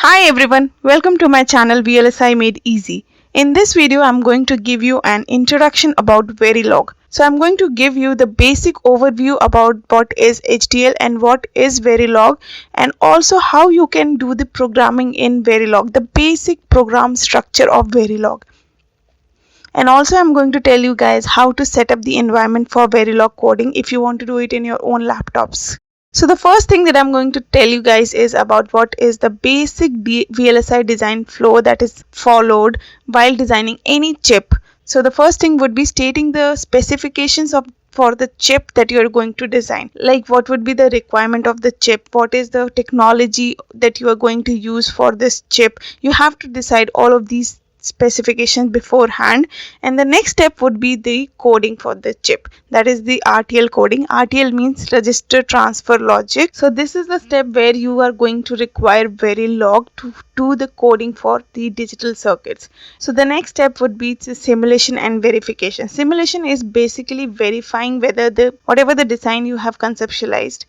Hi everyone, welcome to my channel VLSI Made Easy. In this video, I'm going to give you an introduction about Verilog. So I'm going to give you the basic overview about what is HDL and what is Verilog, and also how you can do the programming in Verilog, the basic program structure of Verilog. And also I'm going to tell you guys how to set up the environment for Verilog coding if you want to do it in your own laptops. So the first thing that I'm going to tell you guys is about what is the basic VLSI design flow that is followed while designing any chip. So the first thing would be stating the specifications of for the chip that you are going to design, like what would be the requirement of the chip, what is the technology that you are going to use for this chip. You have to decide all of these specifications beforehand, and the next step would be the coding for the chip, that is the RTL coding. RTL means register transfer logic. So this is the step where you are going to require Verilog to do the coding for the digital circuits. So the next step would be the simulation and verification. Simulation is basically verifying whether the whatever the design you have conceptualized,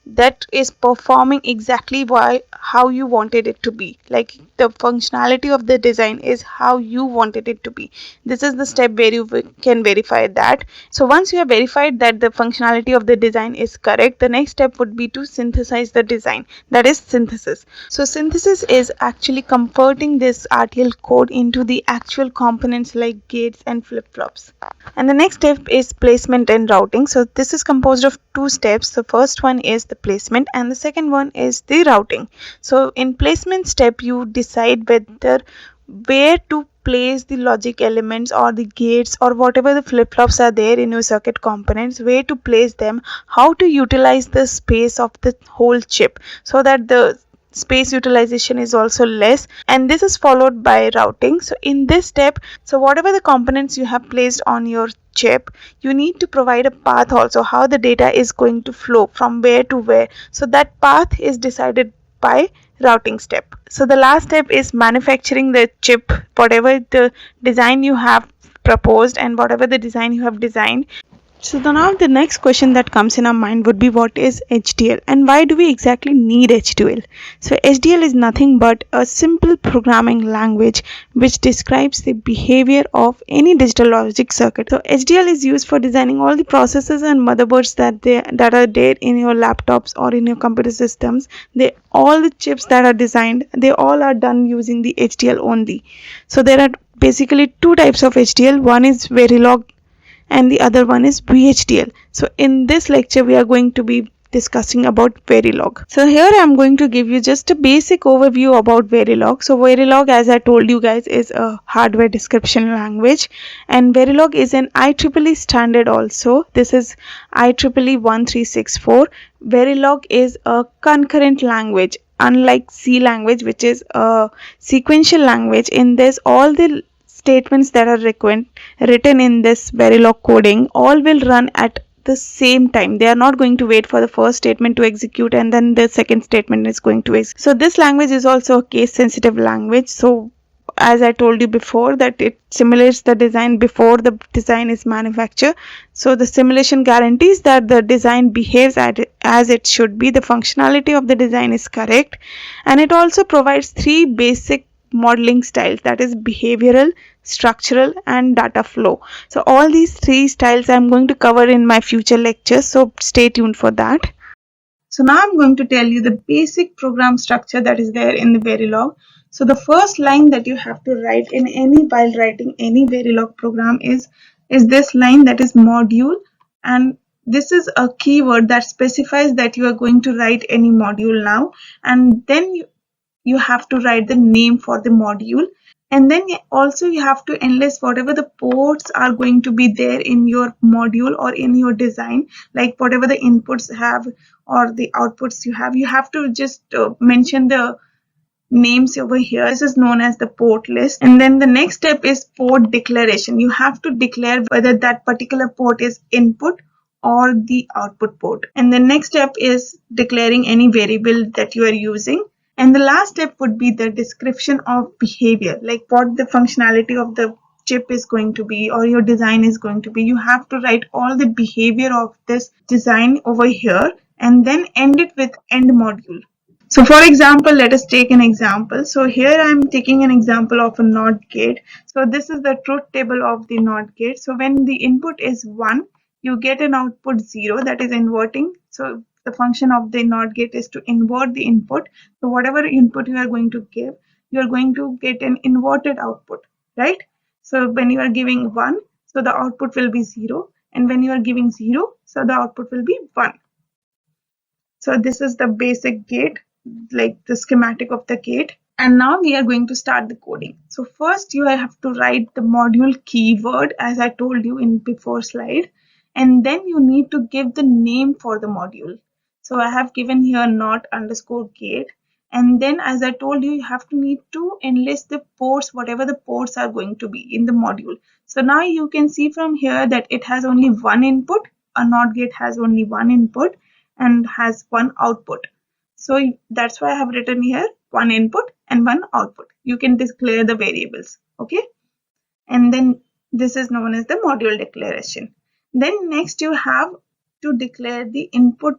that is performing exactly how you wanted it to be, like the functionality of the design is how you wanted it to be. This is the step where you can verify that. So once you have verified that the functionality of the design is correct, the next step would be to synthesize the design, that is synthesis. So synthesis is actually converting this RTL code into the actual components like gates and flip-flops. And the next step is placement and routing. So this is composed of two steps. The first one is the placement and the second one is the routing. So in placement step, you decide where to place the logic elements or the gates or whatever the flip-flops are there in your circuit components, where to place them, how to utilize the space of the whole chip so that the space utilization is also less, and this is followed by routing. So in this step, so whatever the components you have placed on your chip, you need to provide a path also, how the data is going to flow from where to where. So that path is decided by routing step. So the last step is manufacturing the chip, whatever the design you have proposed and whatever the design you have designed. So now the next question that comes in our mind would be, what is HDL and why do we exactly need HDL? So HDL is nothing but a simple programming language which describes the behavior of any digital logic circuit. So HDL is used for designing all the processors and motherboards that are there in your laptops or in your computer systems. All the chips that are designed, they all are done using the HDL only. So there are basically two types of HDL. One is Verilog and the other one is VHDL. So in this lecture we are going to be discussing about Verilog. So here I am going to give you just a basic overview about Verilog. So Verilog, as I told you guys, is a hardware description language, and Verilog is an IEEE standard also. This is IEEE 1364. Verilog is a concurrent language, unlike C language, which is a sequential language. In this, all the statements that are written in this Verilog coding all will run at the same time. They are not going to wait for the first statement to execute and then the second statement is going to execute. So this language is also a case sensitive language. So as I told you before, that it simulates the design before the design is manufactured. So the simulation guarantees that the design behaves as it should be, the functionality of the design is correct, and it also provides three basic modeling styles, that is behavioral, structural and data flow. So all these three styles I'm going to cover in my future lectures, so stay tuned for that. So now I'm going to tell you the basic program structure that is there in the Verilog. So the first line that you have to write while writing any Verilog program is this line, that is module, and this is a keyword that specifies that you are going to write any module now, and then you have to write the name for the module, and then also you have to enlist whatever the ports are going to be there in your module or in your design, like whatever the inputs have or the outputs you have to just mention the names over here. This is known as the port list. And then the next step is port declaration. You have to declare whether that particular port is input or the output port. And the next step is declaring any variable that you are using. And the last step would be the description of behavior, like what the functionality of the chip is going to be or your design is going to be. You have to write all the behavior of this design over here and then end it with end module. So for example, let us take an example. So here I am taking an example of a NOT gate. So this is the truth table of the NOT gate. So when the input is 1, you get an output 0, that is inverting. So the function of the NOT gate is to invert the input. So whatever input you are going to give, you are going to get an inverted output, right? So when you are giving 1, so the output will be 0. And when you are giving 0, so the output will be 1. So this is the basic gate, like the schematic of the gate. And now we are going to start the coding. So first you have to write the module keyword as I told you in before slide. And then you need to give the name for the module. So I have given here not underscore gate. And then as I told you, you have to need to enlist the ports, whatever the ports are going to be in the module. So now you can see from here that it has only one input. A NOT gate has only one input and has one output. So that's why I have written here one input and one output. You can declare the variables, okay? And then this is known as the module declaration. Then next you have to declare the input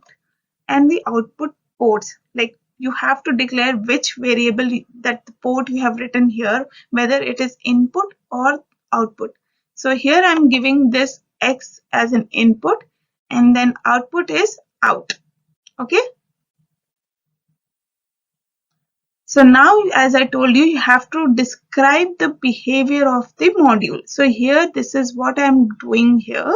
and the output ports. Like you have to declare which variable that the port you have written here, whether it is input or output. So here I'm giving this X as an input and then output is out. Okay. So now, as I told you, you have to describe the behavior of the module. So here, this is what I'm doing here.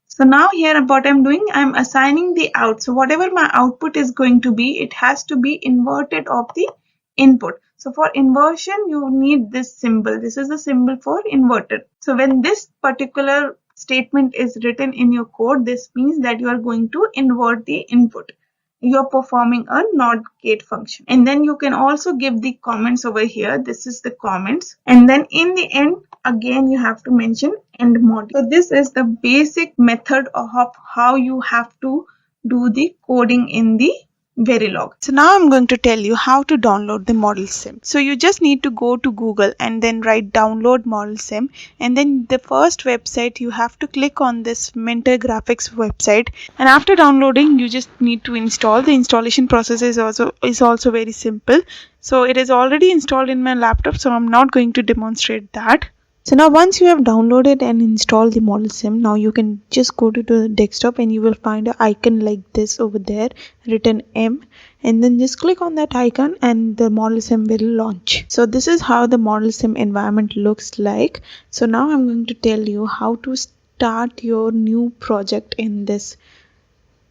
So now here what I'm doing, I'm assigning the out. So whatever my output is going to be, it has to be inverted of the input. So for inversion, you need this symbol. This is the symbol for inverted. So when this particular statement is written in your code, this means that you are going to invert the input. You're performing a NOT gate function. And then you can also give the comments over here. This is the comments. And then in the end, again, you have to mention end module. So this is the basic method of how you have to do the coding in the Verilog. So now I'm going to tell you how to download the Model Sim. So you just need to go to Google and then write download Model Sim, and then the first website you have to click on this Mentor Graphics website, and after downloading you just need to install. The installation process is also very simple. So it is already installed in my laptop, so I'm not going to demonstrate that. So now once you have downloaded and installed the Model Sim, now you can just go to the desktop and you will find an icon like this over there written M, and then just click on that icon and the Model Sim will launch. So this is how the Model Sim environment looks like. So now I'm going to tell you how to start your new project in this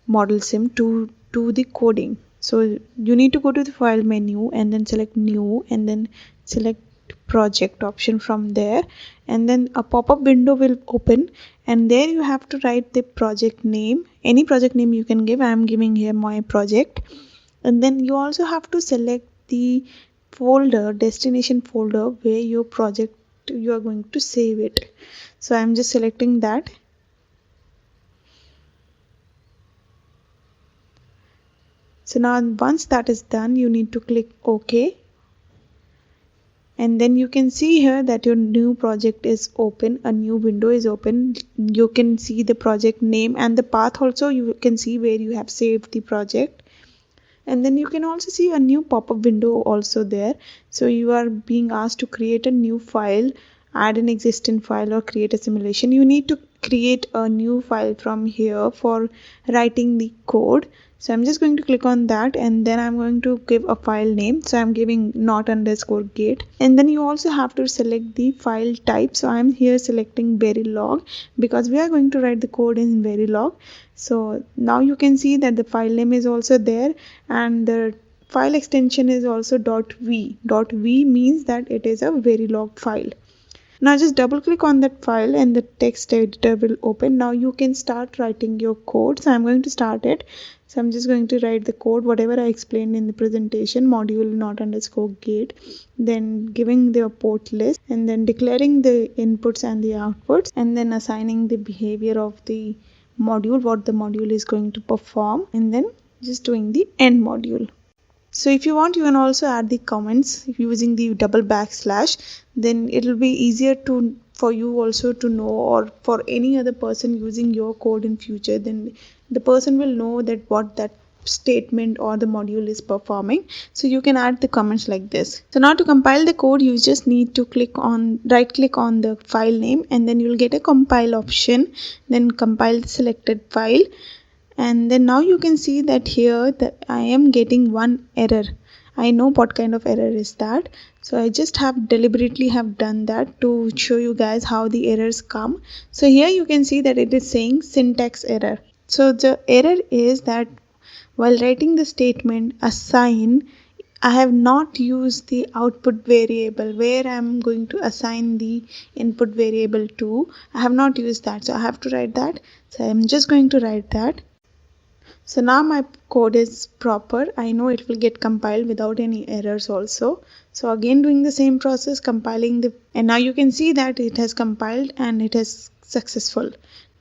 Model Sim to do the coding. So you need to go to the file menu and then select new and then select project option from there, and then a pop-up window will open, and there you have to write the project name. Any project name you can give. I am giving here my project. And then you also have to select the folder, destination folder, where your project you are going to save it. So I am just selecting that. So now once that is done, you need to click OK. And then you can see here that your new project is open. A new window is open. You can see the project name and the path also. You can see where you have saved the project. And then you can also see a new pop-up window also there. So you are being asked to create a new file, add an existing file, or create a simulation. You need to create a new file from here for writing the code. So I'm just going to click on that, and then I'm going to give a file name. So I'm giving not underscore gate. And then you also have to select the file type. So I'm here selecting Verilog because we are going to write the code in Verilog. So now you can see that the file name is also there, and the file extension is also .v. .v means that it is a Verilog file. Now just double click on that file and the text editor will open. Now you can start writing your code. So I'm going to start it. So I'm just going to write the code, whatever I explained in the presentation, module not underscore gate, then giving the port list, and then declaring the inputs and the outputs, and then assigning the behavior of the module, what the module is going to perform, and then just doing the end module. So if you want, you can also add the comments using the double backslash. Then it will be easier for you also to know, or for any other person using your code in future, then the person will know that what that statement or the module is performing. So you can add the comments like this. So now to compile the code, you just need to right click on the file name, and then you'll get a compile option. Then compile the selected file, and then now you can see that here that I am getting one error. I know what kind of error is that, so I just have deliberately have done that to show you guys how the errors come. So here you can see that it is saying syntax error. So the error is that while writing the statement assign, I have not used the output variable where I am going to assign the input variable to. I have not used that, so I have to write that. So I am just going to write that. So now my code is proper. I know it will get compiled without any errors also. So again doing the same process, compiling and now you can see that it has compiled and it is successful.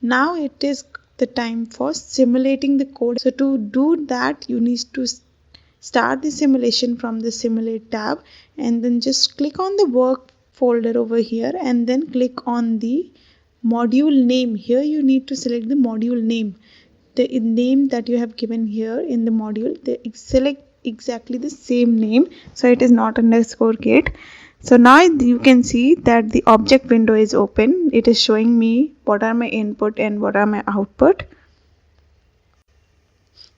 Now it is the time for simulating the code. So to do that, you need to start the simulation from the simulate tab, and then just click on the work folder over here, and then click on the module name. Here you need to select the module name. The name that you have given here in the module, select exactly the same name, so it is not underscore gate. So now you can see that the object window is open. It is showing me what are my input and what are my output.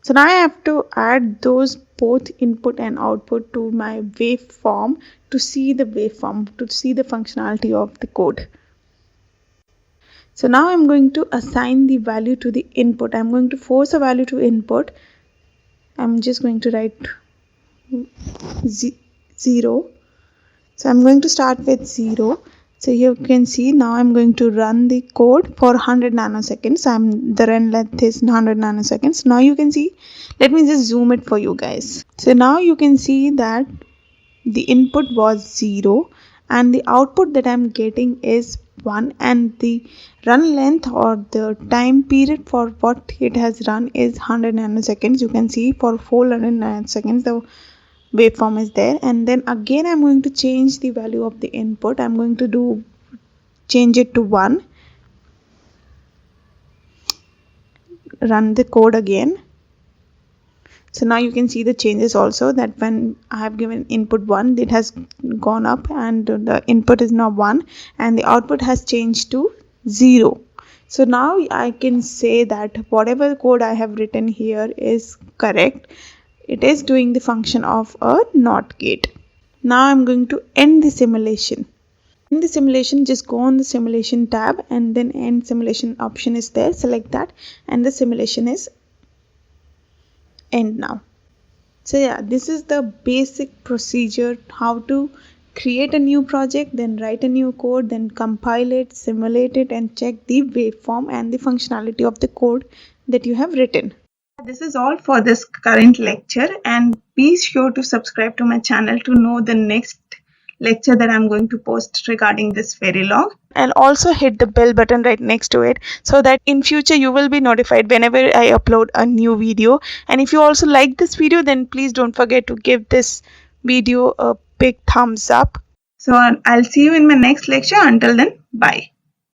So now I have to add those both input and output to my waveform to see the waveform, to see the functionality of the code. So now I'm going to assign the value to the input. I'm going to force a value to input. I'm just going to write 0. So I'm going to start with 0. So you can see now I'm going to run the code for 100 nanoseconds. The run length is 100 nanoseconds. Now you can see, let me just zoom it for you guys. So now you can see that the input was 0 and the output that I'm getting is 1, and the run length or the time period for what it has run is 100 nanoseconds. You can see for 400 nanoseconds the waveform is there. And then again I'm going to change the value of the input. I'm going to change it to 1. Run the code again. So now you can see the changes also, that when I have given input 1, it has gone up and the input is now 1 and the output has changed to 0. So now I can say that whatever code I have written here is correct. It is doing the function of a NOT gate. Now I'm going to end the simulation. In the simulation, just go on the simulation tab and then end simulation option is there. Select that and the simulation is end now. So yeah, this is the basic procedure, how to create a new project, then write a new code, then compile it, simulate it, and check the waveform and the functionality of the code that you have written. This is all for this current lecture, and be sure to subscribe to my channel to know the next lecture that I'm going to post regarding this Verilog, and also hit the bell button right next to it so that in future you will be notified whenever I upload a new video. And if you also like this video, then please don't forget to give this video a big thumbs up. So I'll see you in my next lecture. Until then, bye.